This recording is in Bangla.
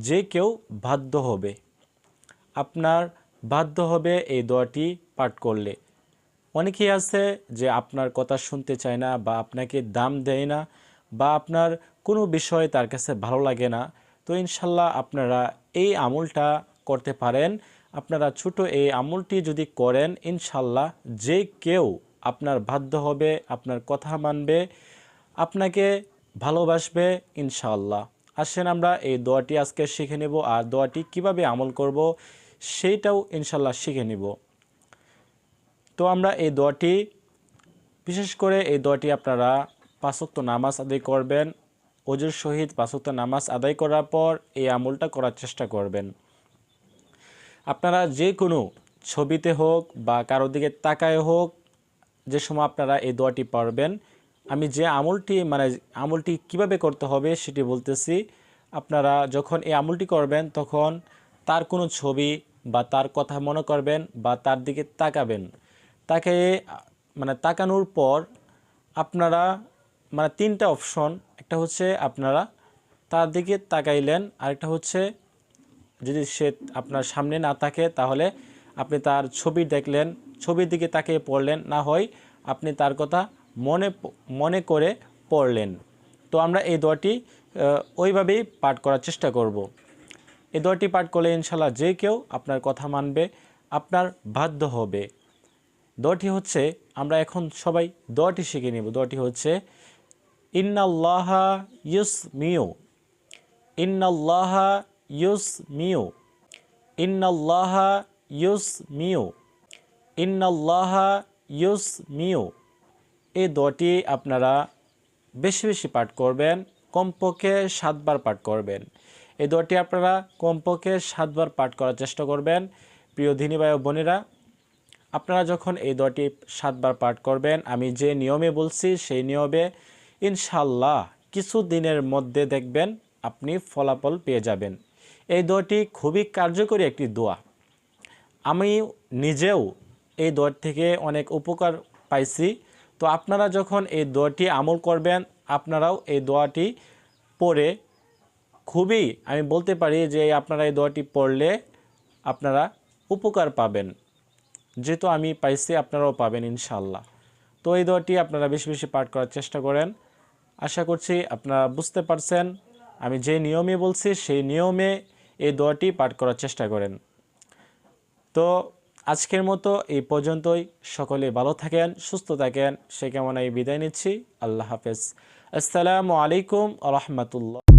যে কেউ বাধ্য হবে, আপনার বাধ্য হবে এই দোয়াটি পাঠ করলে। অনেকেই আছে যে আপনার কথা শুনতে চায় না বা আপনাকে দাম দেয় না বা আপনার কোনো বিষয় তার কাছে ভালো লাগে না। তো ইনশাল্লাহ আপনারা এই আমলটা করতে পারেন। আপনারা ছোট এই আমলটি যদি করেন, ইনশাল্লাহ যে কেউ আপনার বাধ্য হবে, আপনার কথা মানবে, আপনাকে ভালোবাসবে ইনশাআল্লাহ। আসেন আমরা এই দোয়াটি আজকে শিখে নেব, আর দোয়াটি কিভাবে আমল করব সেইটাও ইনশাআল্লাহ শিখে নেব। তো আমরা এই দোয়াটি, বিশেষ করে এই দোয়াটি আপনারা 5 ওয়াক্ত নামাজ আদায় করবেন। ওযুর সহিত 5 ওয়াক্ত নামাজ আদায় করার পর এই আমলটা করার চেষ্টা করবেন। আপনারা যে কোনো ছবিতে হোক বা কারোর দিকে তাকায় হোক, যে সময় আপনারা এই দোয়াটি পড়বেন, আমি যে আমলটি কিভাবে করতে হবে সেটি বলতেছি। আপনারা যখন এই আমলটি করবেন তখন তার কোনো ছবি বা তার কথা মনে করবেন বা তার দিকে তাকাবেন। তাকানোর পর আপনারা 3টা অপশন, একটা হচ্ছে আপনারা তার দিকে তাকাইলেন, আরেকটা হচ্ছে যদি সে আপনার সামনে না থাকে তাহলে আপনি তার ছবি দেখলেন, ছবির দিকে তাকিয়ে পড়লেন, না হয় আপনি তার কথা মনে করে পড়লেন। তো আমরা এই দোয়াটি ওইভাবেই পাঠ করার চেষ্টা করব। এই দোয়াটি পাঠ করলে ইনশাল্লাহ যে কেউ আপনার কথা মানবে, আপনার বাধ্য হবে। দোয়াটি হচ্ছে, আমরা এখন সবাই দোয়াটি শিখে নেব। দোয়াটি হচ্ছে ইন্নাল্লাহা ইউসমিউ, ইন্নাল্লাহা ইউসমিউ, ইন্নাল্লাহা ইউসমিউ, ইন্নাল্লাহা ইউসমিউ। এই দোয়াটি আপনারা বেশি বেশি পাঠ করবেন, কমপক্ষে 7 বার পাঠ করবেন। এই দোয়াটি আপনারা কমপক্ষে 7 বার পাঠ করার চেষ্টা করবেন। প্রিয় দিনী ভাই ও বোনেরা, আপনারা যখন এই দোয়াটি 7 বার পাঠ করবেন, আমি যে নিয়মে বলছি সেই নিয়মে ইনশাল্লাহ কিছু দিনের মধ্যে দেখবেন আপনি ফলাফল পেয়ে যাবেন। এই দোয়াটি খুবই কার্যকরী একটি দোয়া। আমি নিজেও এই দোয়া থেকে অনেক উপকার পাইছি। তো আপনারা যখন এই দোয়াটি আমল করবেন, আপনারাও এই দোয়াটি পড়ে খুবই, আমি বলতে পারি যে আপনারা এই দোয়াটি পড়লে আপনারা উপকার পাবেন। যেহেতু আমি পাইছি, আপনারাও পাবেন ইনশাআল্লাহ। তো এই দোয়াটি আপনারা বেশি বেশি পাঠ করার চেষ্টা করেন। আশা করছি আপনারা বুঝতে পারছেন। আমি যে নিয়মে বলছি সেই নিয়মে এই দোয়াটি পাঠ করার চেষ্টা করেন। তো আজকের মতো এই পর্যন্তই। সকলে ভালো থাকেন, সুস্থ থাকেন, সে কামনায় বিদায় নিচ্ছি। আল্লাহ হাফেজ। আসসালামু আলাইকুম ওয়া রাহমাতুল্লাহ।